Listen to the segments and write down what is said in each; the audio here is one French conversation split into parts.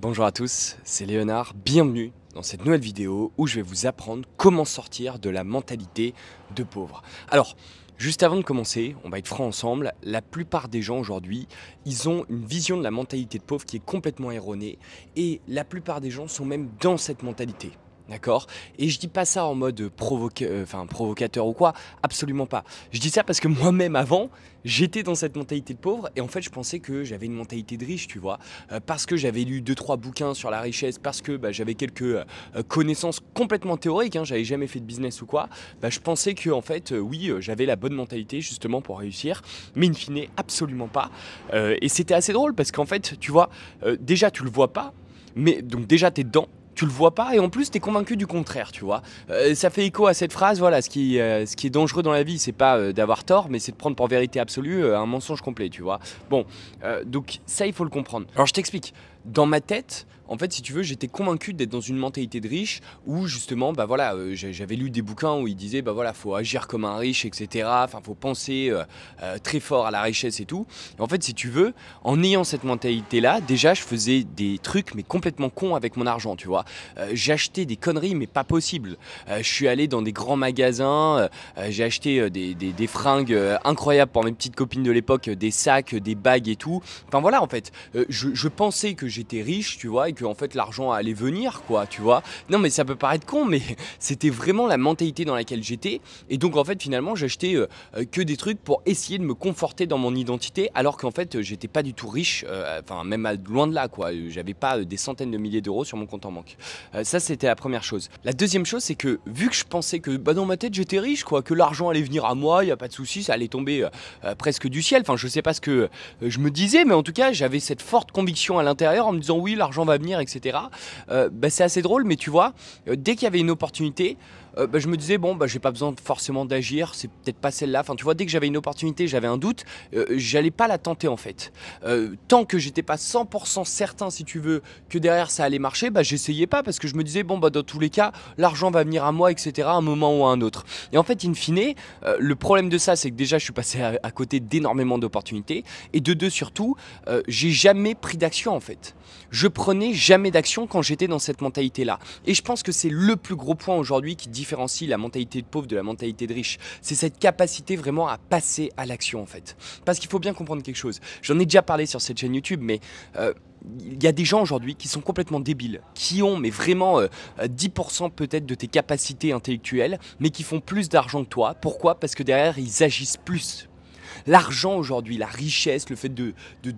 Bonjour à tous, c'est Léonard, bienvenue dans cette nouvelle vidéo où je vais vous apprendre comment sortir de la mentalité de pauvre. Alors, juste avant de commencer, on va être franc ensemble, la plupart des gens aujourd'hui, ils ont une vision de la mentalité de pauvre qui est complètement erronée et la plupart des gens sont même dans cette mentalité. D'accord? Et je dis pas ça en mode provocateur ou quoi, absolument pas. Je dis ça parce que moi-même avant, j'étais dans cette mentalité de pauvre et en fait je pensais que j'avais une mentalité de riche, tu vois, parce que j'avais lu 2-3 bouquins sur la richesse, parce que j'avais quelques connaissances complètement théoriques, hein, j'avais jamais fait de business ou quoi, je pensais que en fait oui, j'avais la bonne mentalité justement pour réussir, mais in fine absolument pas. Et c'était assez drôle parce qu'en fait, tu vois, déjà tu le vois pas, mais donc déjà t'es dedans. Tu le vois pas et en plus tu es convaincu du contraire, tu vois. Ça fait écho à cette phrase, voilà, ce qui est dangereux dans la vie, c'est pas d'avoir tort, mais c'est de prendre pour vérité absolue un mensonge complet, tu vois. Bon, donc ça il faut le comprendre. Alors je t'explique, dans ma tête, en fait si tu veux, j'étais convaincu d'être dans une mentalité de riche où justement, j'avais lu des bouquins où ils disaient, faut agir comme un riche, etc. Enfin, faut penser très fort à la richesse et tout. Et en fait si tu veux, en ayant cette mentalité-là, déjà je faisais des trucs mais complètement cons avec mon argent, tu vois. J'ai acheté des conneries mais pas possible. Je suis allé dans des grands magasins, j'ai acheté des fringues incroyables pour mes petites copines de l'époque, des sacs, des bagues et tout. Enfin voilà, en fait, je pensais que j'étais riche, tu vois, et que en fait l'argent allait venir, quoi, tu vois. Non mais ça peut paraître con, mais c'était vraiment la mentalité dans laquelle j'étais. Et donc en fait finalement j'achetais que des trucs pour essayer de me conforter dans mon identité, alors qu'en fait j'étais pas du tout riche, enfin même loin de là, quoi. J'avais pas des centaines de milliers d'euros sur mon compte en banque. Ça c'était la première chose. La deuxième chose, c'est que vu que je pensais que dans ma tête j'étais riche, quoi, que l'argent allait venir à moi, il y a pas de souci, ça allait tomber presque du ciel. Enfin je sais pas ce que je me disais, mais en tout cas j'avais cette forte conviction à l'intérieur en me disant oui, l'argent va venir, etc. C'est assez drôle, mais tu vois, dès qu'il y avait une opportunité, je me disais j'ai pas besoin forcément d'agir, c'est peut-être pas celle-là. Enfin tu vois, dès que j'avais une opportunité, j'avais un doute, j'allais pas la tenter en fait. Tant que j'étais pas 100% certain, si tu veux, que derrière ça allait marcher, j'essayais pas parce que je me disais dans tous les cas, l'argent va venir à moi, etc. à un moment ou à un autre. Et en fait, in fine, le problème de ça, c'est que déjà je suis passé à côté d'énormément d'opportunités et de deux surtout, j'ai jamais pris d'action en fait. Je prenais jamais d'action quand j'étais dans cette mentalité-là. Et je pense que c'est le plus gros point aujourd'hui qui différencie la mentalité de pauvre de la mentalité de riche. C'est cette capacité vraiment à passer à l'action en fait. Parce qu'il faut bien comprendre quelque chose. J'en ai déjà parlé sur cette chaîne YouTube, mais il y a des gens aujourd'hui qui sont complètement débiles, qui ont mais vraiment 10% peut-être de tes capacités intellectuelles, mais qui font plus d'argent que toi. Pourquoi? Parce que derrière, ils agissent plus. L'argent aujourd'hui, la richesse, le fait de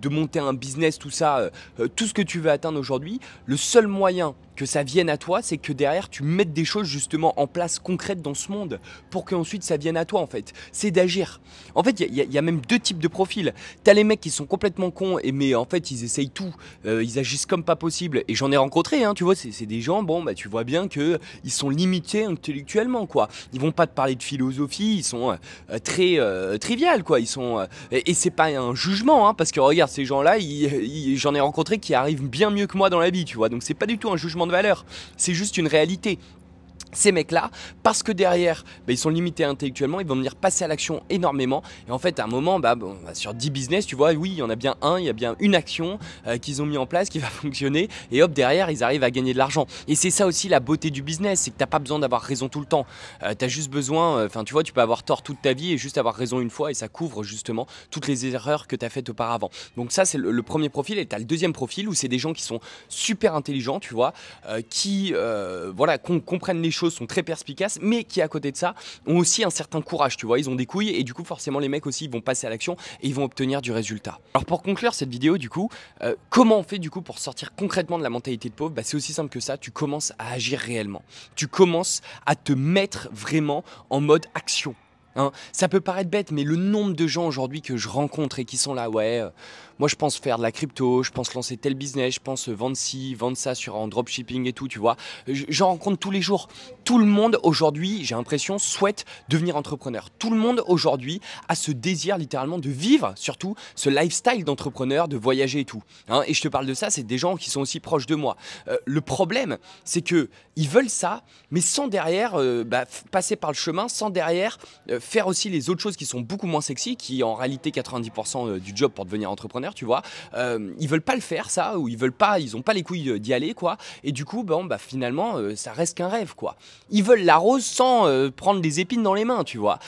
monter un business, tout ça, tout ce que tu veux atteindre aujourd'hui, le seul moyen que ça vienne à toi, c'est que derrière tu mettes des choses justement en place concrètes dans ce monde pour qu'ensuite ça vienne à toi en fait. C'est d'agir. En fait, il y a même deux types de profils. T'as les mecs qui sont complètement cons, mais en fait ils essayent tout, ils agissent comme pas possible. Et j'en ai rencontré, hein, tu vois, c'est des gens, tu vois bien qu'ils sont limités intellectuellement, quoi. Ils vont pas te parler de philosophie, ils sont très trivial, quoi. Ils sont, et c'est pas un jugement, hein, parce que regarde, ces gens-là, j'en ai rencontré qui arrivent bien mieux que moi dans la vie, tu vois. Donc c'est pas du tout un jugement de valeur, c'est juste une réalité. Ces mecs-là, parce que derrière, ils sont limités intellectuellement, ils vont venir passer à l'action énormément. Et en fait, à un moment, sur 10 business, tu vois, oui, il y en a bien un, il y a bien une action qu'ils ont mis en place qui va fonctionner. Et hop, derrière, ils arrivent à gagner de l'argent. Et c'est ça aussi la beauté du business, c'est que t'as pas besoin d'avoir raison tout le temps. T'as juste besoin, tu vois, tu peux avoir tort toute ta vie et juste avoir raison une fois et ça couvre justement toutes les erreurs que t'as faites auparavant. Donc ça, c'est le premier profil. Et t'as le deuxième profil où c'est des gens qui sont super intelligents, tu vois, qui comprennent les choses, sont très perspicaces, mais qui à côté de ça ont aussi un certain courage, tu vois, ils ont des couilles et du coup forcément les mecs aussi ils vont passer à l'action et ils vont obtenir du résultat. Alors pour conclure cette vidéo du coup, comment on fait du coup pour sortir concrètement de la mentalité de pauvre? C'est aussi simple que ça, tu commences à agir réellement, tu commences à te mettre vraiment en mode action. Hein, ça peut paraître bête, mais le nombre de gens aujourd'hui que je rencontre et qui sont là, moi je pense faire de la crypto, je pense lancer tel business, je pense vendre ci, vendre ça en dropshipping et tout, tu vois. J'en rencontre tous les jours. Tout le monde aujourd'hui, j'ai l'impression, souhaite devenir entrepreneur. Tout le monde aujourd'hui a ce désir littéralement de vivre, surtout ce lifestyle d'entrepreneur, de voyager et tout. Hein, et je te parle de ça, c'est des gens qui sont aussi proches de moi. Le problème, c'est que ils veulent ça, mais sans derrière passer par le chemin, sans derrière faire aussi les autres choses qui sont beaucoup moins sexy, qui en réalité 90% du job pour devenir entrepreneur, tu vois. Ils veulent pas le faire ça, ou ils ont pas les couilles d'y aller, quoi. Et du coup, bon, bah finalement, ça reste qu'un rêve, quoi. Ils veulent la rose sans prendre des épines dans les mains, tu vois.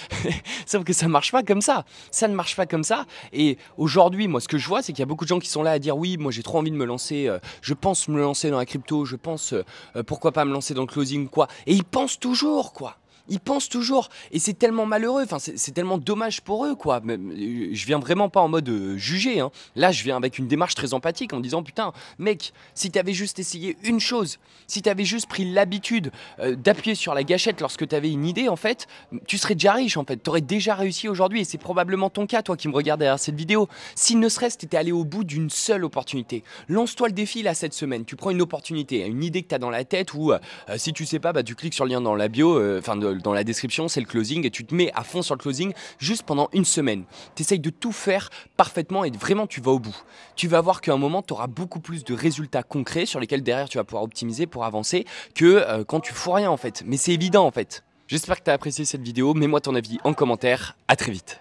Sauf que ça marche pas comme ça. Ça ne marche pas comme ça. Et aujourd'hui, moi, ce que je vois, c'est qu'il y a beaucoup de gens qui sont là à dire oui, moi j'ai trop envie de me lancer, je pense me lancer dans la crypto, je pense pourquoi pas me lancer dans le closing, quoi. Et ils pensent toujours, quoi. Ils pensent toujours, et c'est tellement malheureux, enfin c'est tellement dommage pour eux, quoi. Je viens vraiment pas en mode juger, hein. Là je viens avec une démarche très empathique en disant putain mec, si t'avais juste essayé une chose, si t'avais juste pris l'habitude d'appuyer sur la gâchette lorsque t'avais une idée, en fait, tu serais déjà riche, en fait, t'aurais déjà réussi aujourd'hui, et c'est probablement ton cas, toi qui me regardes derrière cette vidéo. Si ne serait-ce t'étais allé au bout d'une seule opportunité, lance-toi le défi là cette semaine, tu prends une opportunité, une idée que t'as dans la tête, ou si tu sais pas, bah tu cliques sur le lien dans la bio, dans la description, c'est le closing, et tu te mets à fond sur le closing juste pendant une semaine. Tu essayes de tout faire parfaitement et vraiment tu vas au bout. Tu vas voir qu'à un moment, tu auras beaucoup plus de résultats concrets sur lesquels derrière tu vas pouvoir optimiser pour avancer que quand tu fous rien, en fait. Mais c'est évident, en fait. J'espère que tu as apprécié cette vidéo. Mets-moi ton avis en commentaire. À très vite.